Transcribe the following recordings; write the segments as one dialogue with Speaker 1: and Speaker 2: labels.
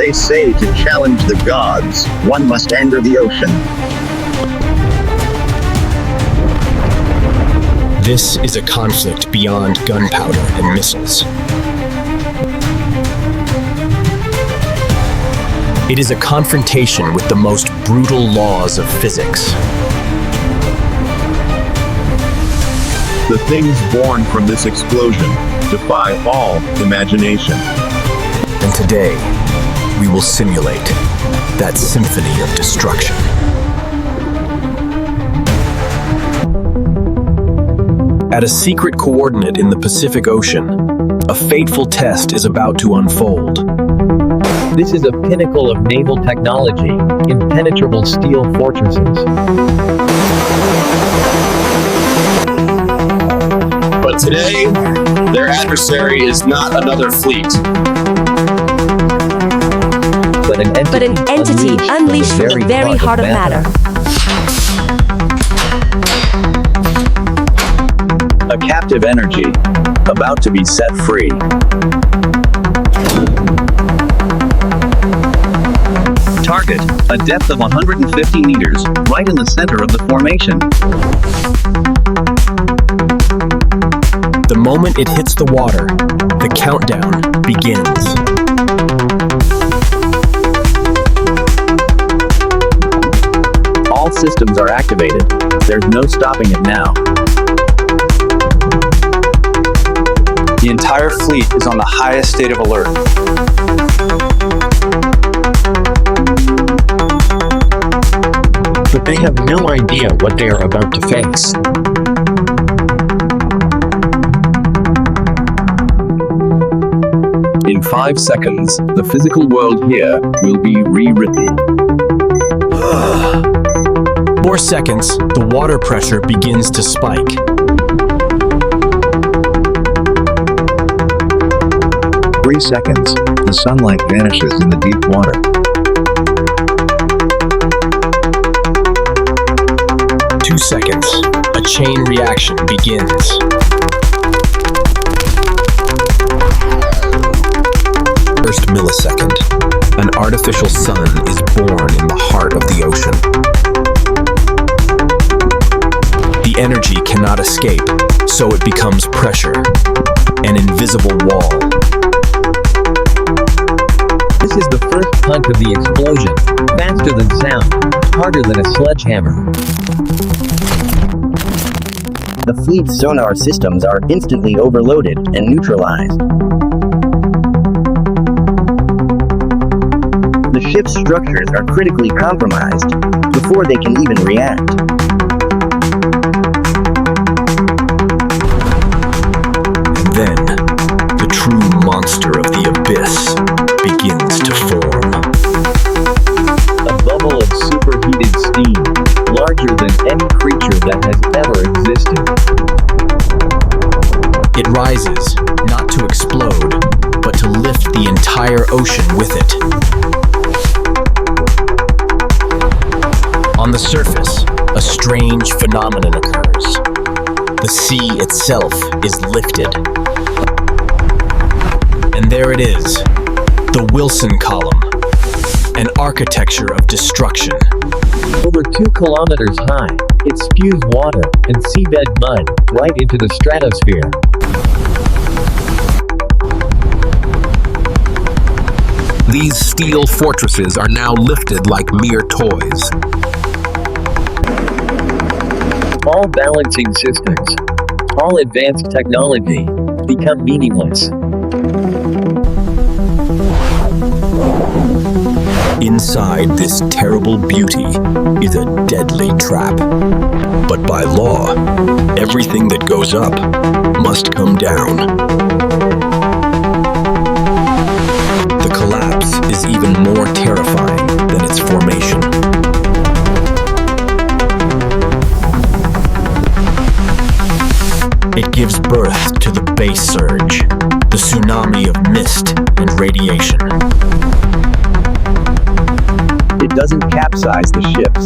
Speaker 1: They say to challenge the gods, one must enter the ocean.
Speaker 2: This is a conflict beyond gunpowder and missiles. It is a confrontation with the most brutal laws of physics.
Speaker 3: The things born from this explosion defy all imagination.
Speaker 2: And today, we will simulate that symphony of destruction. At a secret coordinate in the Pacific Ocean, a fateful test is about to unfold.
Speaker 4: This is a pinnacle of naval technology, impenetrable steel fortresses.
Speaker 5: But today, their adversary is not another fleet.
Speaker 4: But an entity unleashed from the very heart of matter.
Speaker 1: A captive energy, about to be set free. Target, a depth of 150 meters, right in the center of the formation.
Speaker 2: The moment it hits the water, the countdown begins.
Speaker 1: All systems are activated. There's no stopping it now.
Speaker 5: The entire fleet is on the highest state of alert.
Speaker 6: But they have no idea what they are about to face.
Speaker 3: In 5 seconds, the physical world here will be rewritten.
Speaker 2: 4 seconds, the water pressure begins to spike.
Speaker 1: 3 seconds, the sunlight vanishes in the deep water.
Speaker 2: 2 seconds, a chain reaction begins. 1st millisecond, an artificial sun is born in the heart of the ocean. The energy cannot escape, so it becomes pressure, an invisible wall.
Speaker 4: This is the first punch of the explosion, faster than sound, harder than a sledgehammer.
Speaker 7: The fleet's sonar systems are instantly overloaded and neutralized. The ship's structures are critically compromised before they can even react.
Speaker 2: And then, the true monster of the abyss begins to form.
Speaker 4: A bubble of superheated steam, larger than any creature that has ever existed.
Speaker 2: It rises, not to explode, but to lift the entire ocean with it. On the surface, a strange phenomenon occurs. The sea itself is lifted. And there it is, the Wilson Column, an architecture of destruction.
Speaker 4: Over 2 kilometers high, it spews water and seabed mud right into the stratosphere.
Speaker 3: These steel fortresses are now lifted like mere toys.
Speaker 4: All balancing systems, all advanced technology, become meaningless.
Speaker 2: Inside this terrible beauty is a deadly trap. But by law, everything that goes up must come down. The collapse is even more terrifying than its formation. It gives birth to the base surge, the tsunami of mist and radiation.
Speaker 1: It doesn't capsize the ships,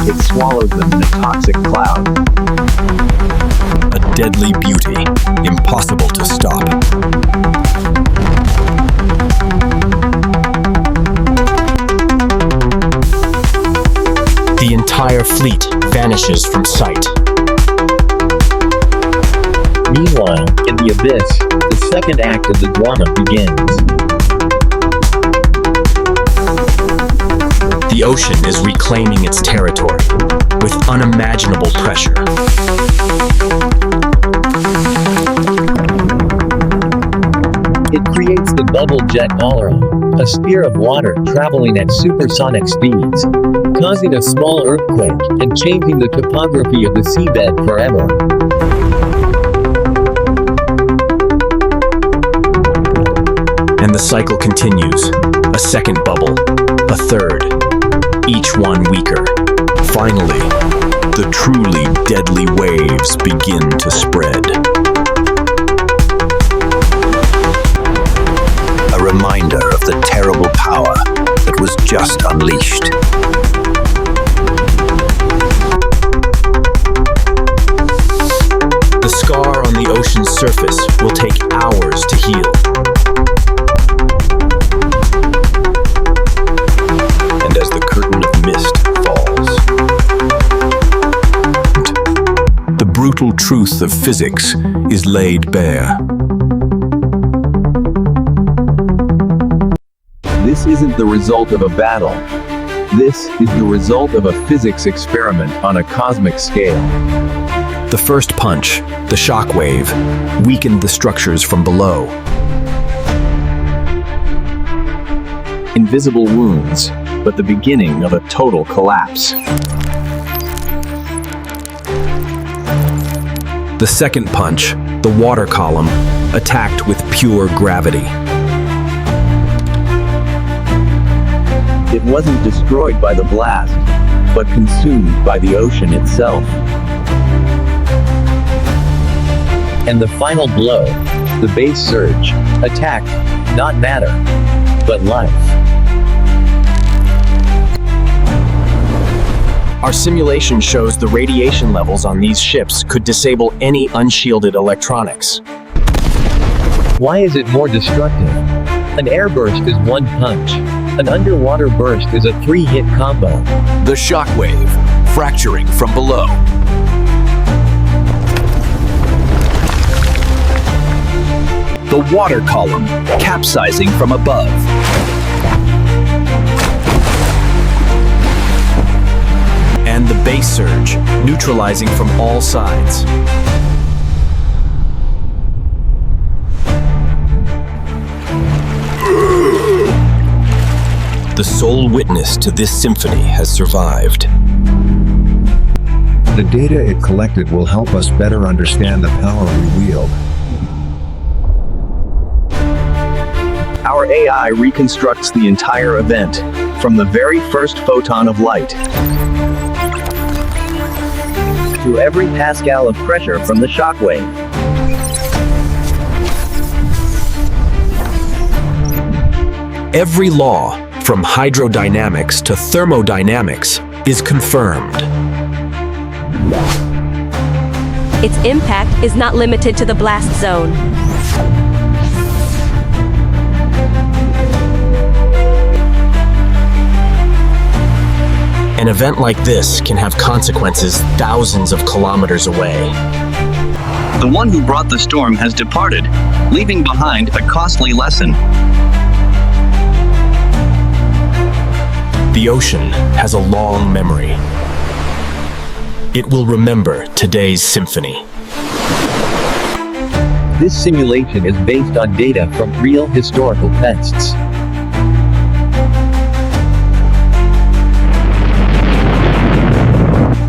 Speaker 1: it swallows them in a toxic cloud.
Speaker 2: A deadly beauty, impossible to stop. fleet vanishes from sight.
Speaker 4: Meanwhile, in the abyss, the second act of the drama begins.
Speaker 2: The ocean is reclaiming its territory with unimaginable pressure.
Speaker 4: It creates the bubble jet aura, a sphere of water traveling at supersonic speeds, causing a small earthquake and changing the topography of the seabed forever.
Speaker 2: And the cycle continues. A second bubble, a third, each one weaker. Finally, the truly deadly waves begin to spread. A reminder of the terrible power that was just unleashed. The scar on the ocean's surface will take hours to heal. And as the curtain of mist falls, the brutal truth of physics is laid bare.
Speaker 3: This isn't the result of a battle. This is the result of a physics experiment on a cosmic scale.
Speaker 2: The first punch, the shockwave, weakened the structures from below.
Speaker 3: Invisible wounds, but the beginning of a total collapse.
Speaker 2: The second punch, the water column, attacked with pure gravity.
Speaker 3: It wasn't destroyed by the blast, but consumed by the ocean itself.
Speaker 4: And the final blow, the base surge, attacked, not matter, but life.
Speaker 2: Our simulation shows the radiation levels on these ships could disable any unshielded electronics.
Speaker 4: Why is it more destructive? An airburst is one punch. An underwater burst is a 3-hit combo.
Speaker 2: The shockwave, fracturing from below.
Speaker 1: The water column, capsizing from above.
Speaker 2: And the base surge, neutralizing from all sides. The sole witness to this symphony has survived.
Speaker 8: The data it collected will help us better understand the power we wield.
Speaker 1: Our AI reconstructs the entire event, from the very first photon of light
Speaker 7: To every pascal of pressure from the shockwave.
Speaker 2: Every law, from hydrodynamics to thermodynamics, is confirmed.
Speaker 9: Its impact is not limited to the blast zone.
Speaker 2: An event like this can have consequences thousands of kilometers away.
Speaker 1: The one who brought the storm has departed, leaving behind a costly lesson.
Speaker 2: The ocean has a long memory. It will remember today's symphony.
Speaker 4: This simulation is based on data from real historical tests.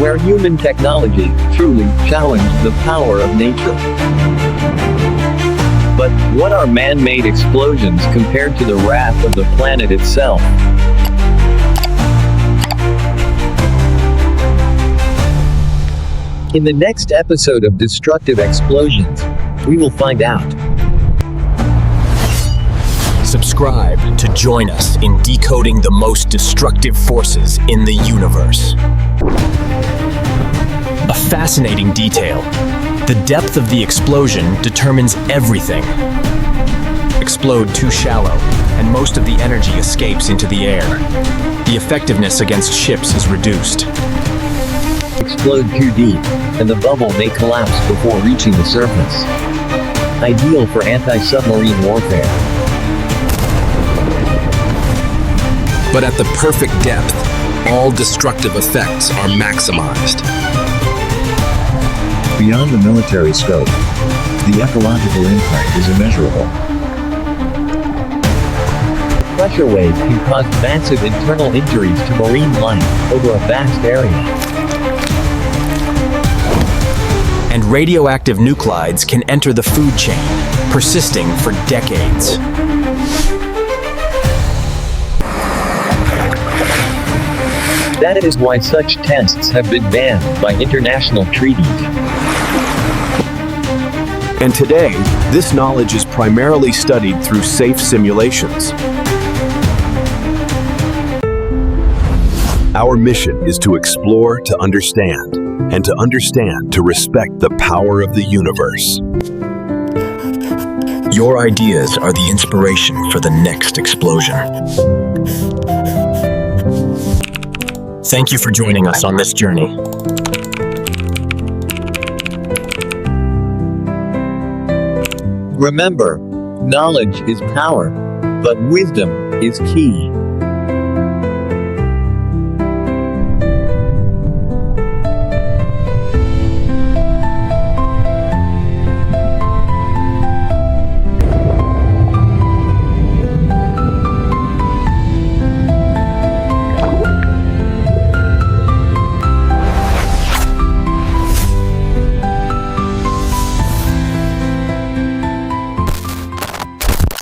Speaker 4: Where human technology truly challenged the power of nature. But what are man-made explosions compared to the wrath of the planet itself? In the next episode of Destructive Explosions, we will find out.
Speaker 2: Subscribe to join us in decoding the most destructive forces in the universe. A fascinating detail. The depth of the explosion determines everything. Explode too shallow, and most of the energy escapes into the air. The effectiveness against ships is reduced.
Speaker 4: explode too deep, and the bubble may collapse before reaching the surface. Ideal for anti-submarine warfare.
Speaker 2: But at the perfect depth, all destructive effects are maximized.
Speaker 8: Beyond the military scope, the ecological impact is immeasurable.
Speaker 4: Pressure waves can cause massive internal injuries to marine life over a vast area.
Speaker 2: And radioactive nuclides can enter the food chain, persisting for decades.
Speaker 4: That is why such tests have been banned by international treaties.
Speaker 3: And today, this knowledge is primarily studied through safe simulations. Our mission is to explore to understand, and to understand to respect the power of the universe.
Speaker 2: Your ideas are the inspiration for the next explosion. Thank you for joining us on this journey.
Speaker 4: Remember, knowledge is power, but wisdom is key.